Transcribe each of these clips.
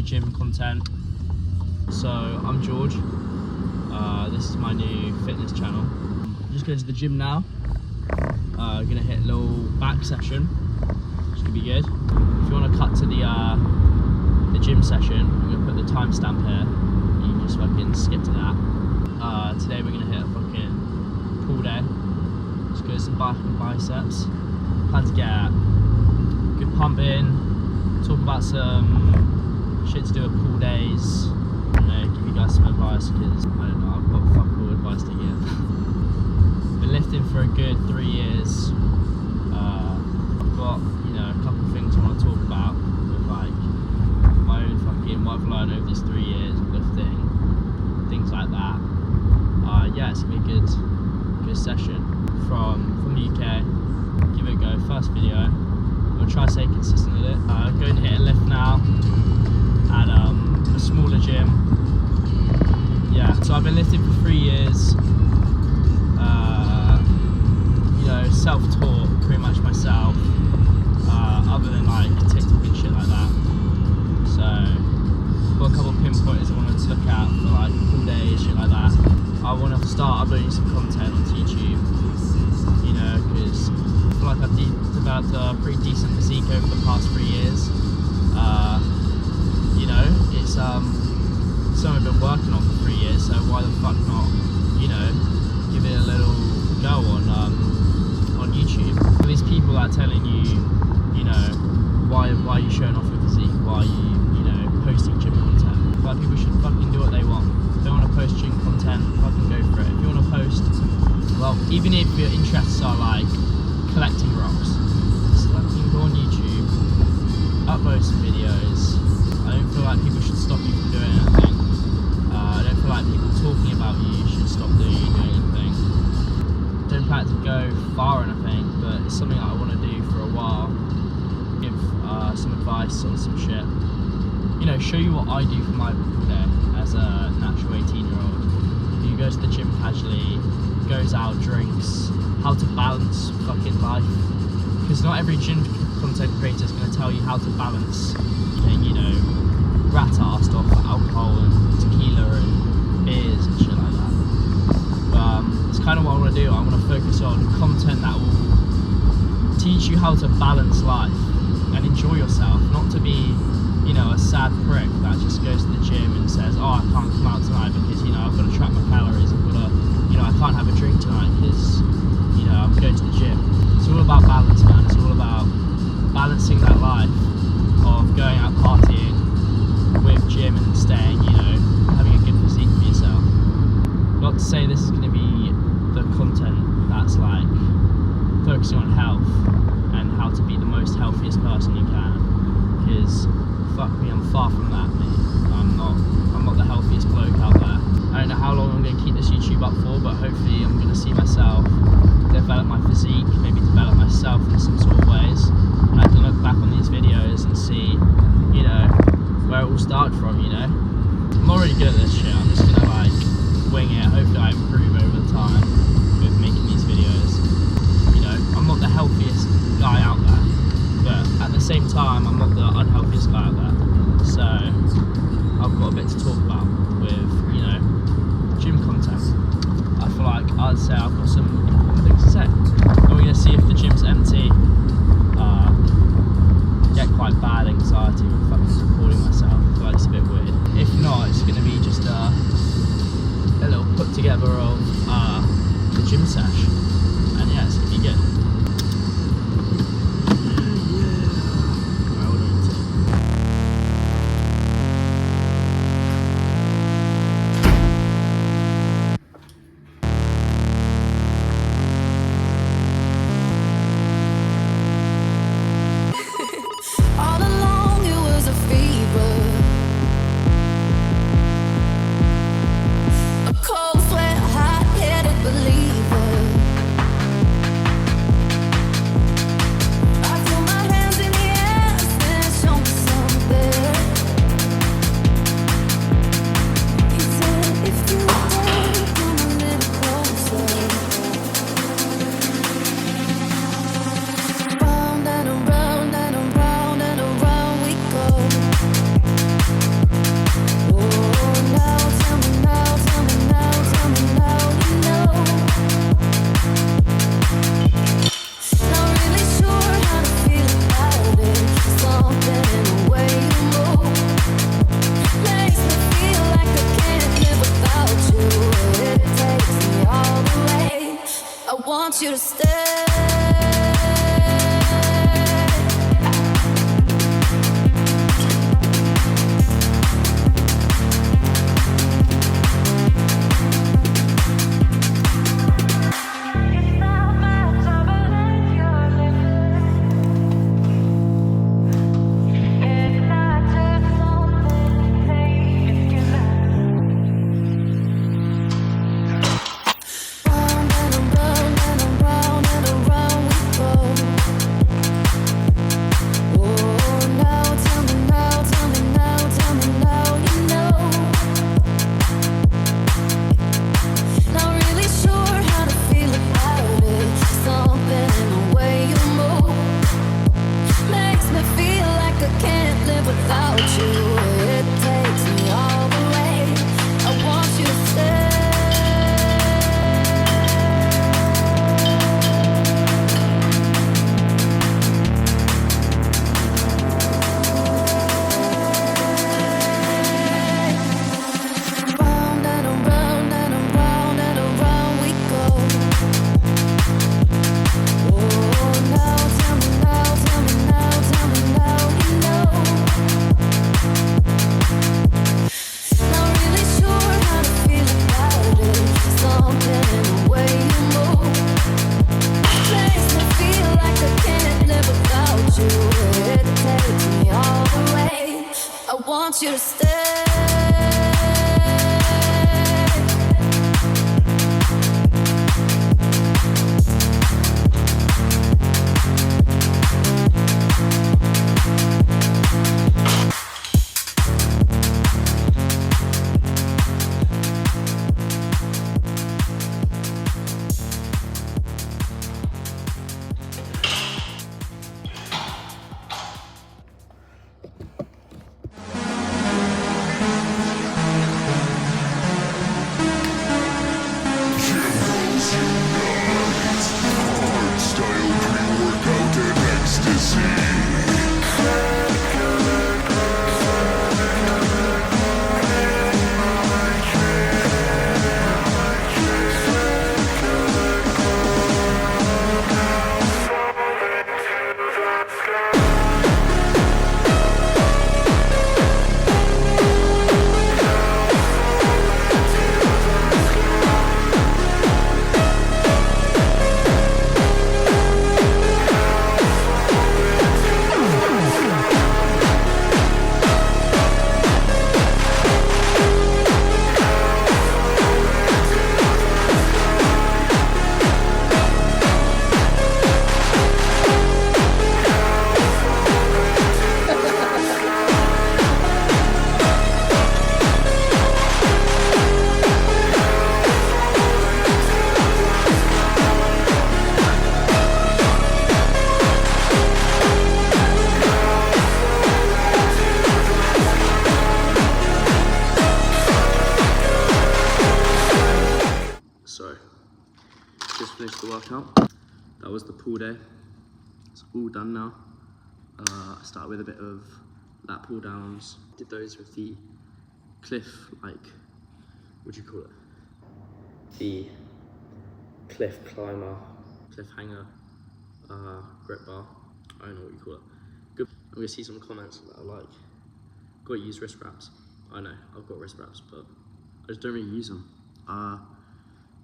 gym content. So I'm George. This is my new fitness channel. I'm just going to the gym now. Gonna hit a little back session, which could be good. If you want to cut to the gym session, I'm gonna put the timestamp here. You can just fucking skip to that. Today we're gonna hit a fucking pull day. Just go some back and biceps. Plan to get good pump in. Talk about some shit to do at pull days. Give you guys some advice because I don't know, I've got fuck all advice to give. Been lifting for a good 3 years. I've got, a couple of things I want to talk about with like my own fucking what I've learned over these 3 years of lifting, things like that. Yeah, it's gonna be a good session from the UK. Give it a go. First video. I'm gonna try to stay consistent with it. Going to hit a lift now at a smaller gym. Yeah, so I've been lifting for 3 years. Self-taught pretty much myself, other than like TikTok and shit like that. So got a couple of pinpointers I wanted to look at for like full days, shit like that. I want to start uploading some content onto YouTube, because I feel like I've developed a pretty decent physique over the past 3 years. It's something I've been working on for 3 years, so why the fuck not, give it a little go on YouTube. For these people that are telling you, why are you showing off your physique, why are you, posting gym content? Like, people should fucking do what they want. If they want to post gym content, fucking go for it. If you want to post, well, even if your interests are like collecting rocks, just fucking go on YouTube, upload some videos. I don't feel like people should stop you from doing anything. I don't feel like people talking about you should stop doing anything. Don't plan to go far or anything, but it's something that I want to do for a while. Give some advice on some shit. Show you what I do for my day as a natural 18-year-old who goes to the gym casually, goes out, drinks, how to balance fucking life. Because not every gym content creator is going to tell you how to balance getting, rat-assed off alcohol and tequila and beers and shit like that. It's kind of what I want to do. I want to focus on content that will teach you how to balance life and enjoy yourself, not to be, a sad prick that just goes to the gym and says, oh, I can't come out tonight because, I've got to track my calories, I've got to, I can't have a drink tonight because, I'm going to the gym. It's all about balance, man. It's all about balancing that life of going out partying with gym and staying, having a good physique for yourself. Not to say this is going to be the content that's like focusing on health and how to be the most healthiest person you can, because fuck me, I'm far from that, mate. I'm not the healthiest bloke out there. I don't know how long I'm going to keep this YouTube up for, but hopefully I'm going to see myself develop my physique, maybe develop myself in some sort of ways, and I can look back on these videos and see, where it all started from. I'm already good at this shit. I'm just going to like wing it. Hopefully I improve over time with making these videos. I'm not the healthiest guy out there, but at the same time I'm not the unhealthiest guy out there, so I've got a bit to talk about with gym content. I feel like I'd say I've got some things to say. And we're going to see if the gym's empty. Get quite bad anxiety with fucking recording myself. I feel like it's a bit weird. If not, it's going to be just a little put together of the gym sesh, and yeah, it's going to be good. want you to stay. Just finished the workout. That was the pull day. It's all done now. I started with a bit of lat pull downs. Did those with the cliff, what do you call it? The cliff climber, cliff hanger, grip bar. I don't know what you call it. Good. I'm gonna see some comments that are like, gotta use wrist wraps. I know, I've got wrist wraps, but I just don't really use them.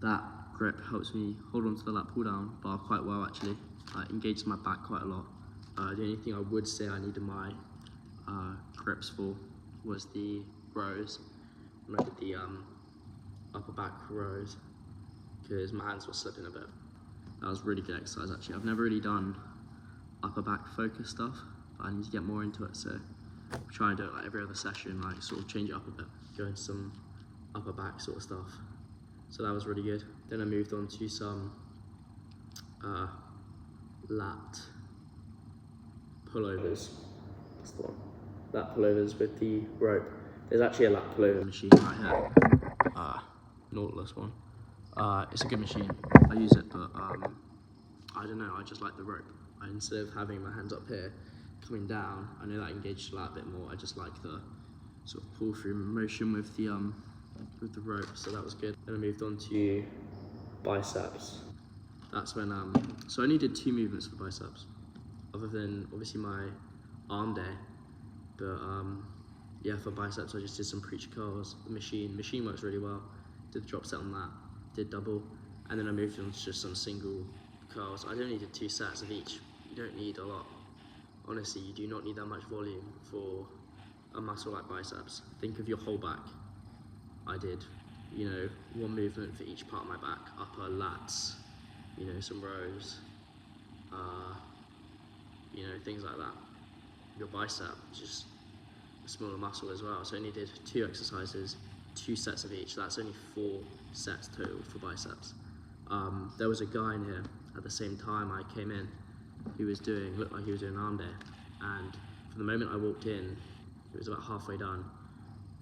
That grip helps me hold on to the lat pull down bar quite well actually. It engages my back quite a lot. The only thing I would say I needed my grips for was the rows. When I did the upper back rows, because my hands were slipping a bit. That was really good exercise actually. I've never really done upper back focus stuff, but I need to get more into it, so I'm trying to do it like every other session, like sort of change it up a bit, go into some upper back sort of stuff. So that was really good. Then I moved on to some lat pullovers. That's the one. Lat pullovers with the rope. There's actually a lat pullover machine right here. Nautilus one. It's a good machine. I use it, but I don't know. I just like the rope. Instead of having my hands up here, coming down, I know that engages a lat a bit more. I just like the sort of pull through motion with the rope, so that was good. Then I moved on to biceps. That's when, so I only did 2 movements for biceps, other than obviously my arm day, but yeah, for biceps I just did some preacher curls. The machine works really well. Did the drop set on that, did double, and then I moved on to just some single curls. I only did 2 sets of each. You don't need a lot. Honestly, you do not need that much volume for a muscle like biceps. Think of your whole back. I did, 1 movement for each part of my back, upper, lats, some rows, things like that. Your bicep is just a smaller muscle as well. So I only did 2 exercises, 2 sets of each. That's only 4 sets total for biceps. There was a guy in here at the same time I came in who looked like he was doing an arm day. And from the moment I walked in, it was about halfway done,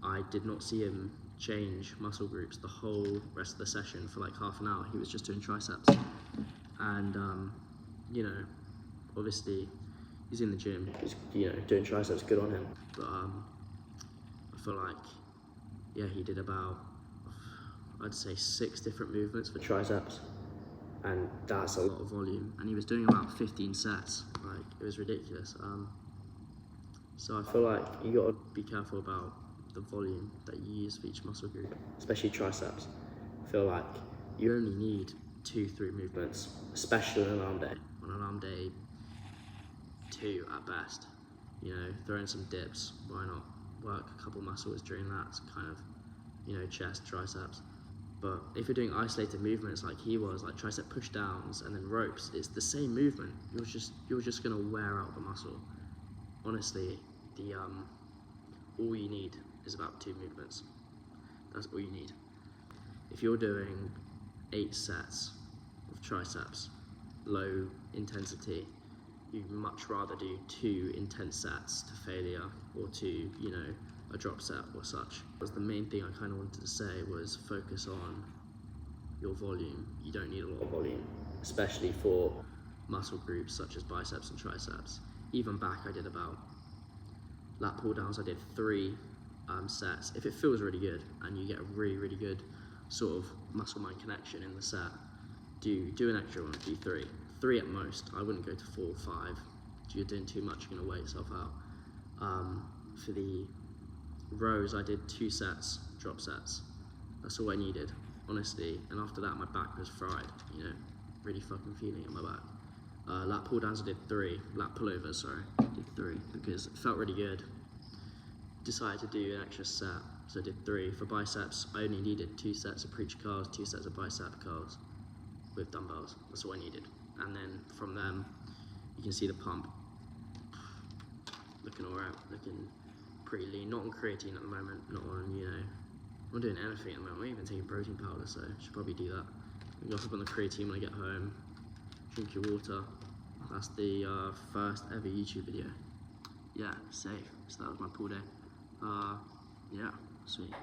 I did not see him change muscle groups the whole rest of the session for like half an hour. He was just doing triceps. And, obviously he's in the gym, just, doing triceps, good on him. But I feel like, yeah, he did about, I'd say 6 different movements for triceps. And that's a lot of volume. And he was doing about 15 sets. Like, it was ridiculous. So I feel like you gotta be careful about the volume that you use for each muscle group, especially triceps. I feel like you only need 2-3 movements, especially on an arm day. On an arm day, 2 at best. Throw in some dips, why not? work a couple muscles during that, kind of, you know, chest, triceps. But if you're doing isolated movements like he was, like tricep push downs and then ropes, it's the same movement. You're just gonna wear out the muscle. Honestly, all you need is about 2 movements. That's all you need. If you're doing 8 sets of triceps, low intensity, you'd much rather do 2 intense sets to failure, or 2, you know, a drop set or such. The main thing I kind of wanted to say was focus on your volume. You don't need a lot of volume, especially for muscle groups such as biceps and triceps. Even back, I did about lat pull downs, I did 3 sets. If it feels really good and you get a really good sort of muscle mind connection in the set, do an extra one, do 3 at most. I wouldn't go to 4 or 5. If you're doing too much, you're gonna wear yourself out. For the rows, I did 2 sets, drop sets. That's all I needed, honestly. And after that, my back was fried, you know, really fucking feeling it in my back. Lat pull downs, I did 3. Lat pullovers, sorry, did 3 because it felt really good. Decided to do an extra set, so I did 3. For biceps, I only needed 2 sets of preacher curls, 2 sets of bicep curls with dumbbells. That's all I needed. And then from them, you can see the pump looking alright, looking pretty lean. Not on creatine at the moment, not on, you know, I'm not doing anything at the moment. I'm even taking protein powder, so I should probably do that. I'll go up on the creatine when I get home, drink your water. That's the first ever YouTube video. Yeah, safe. So that was my pull day. Yeah, sweet.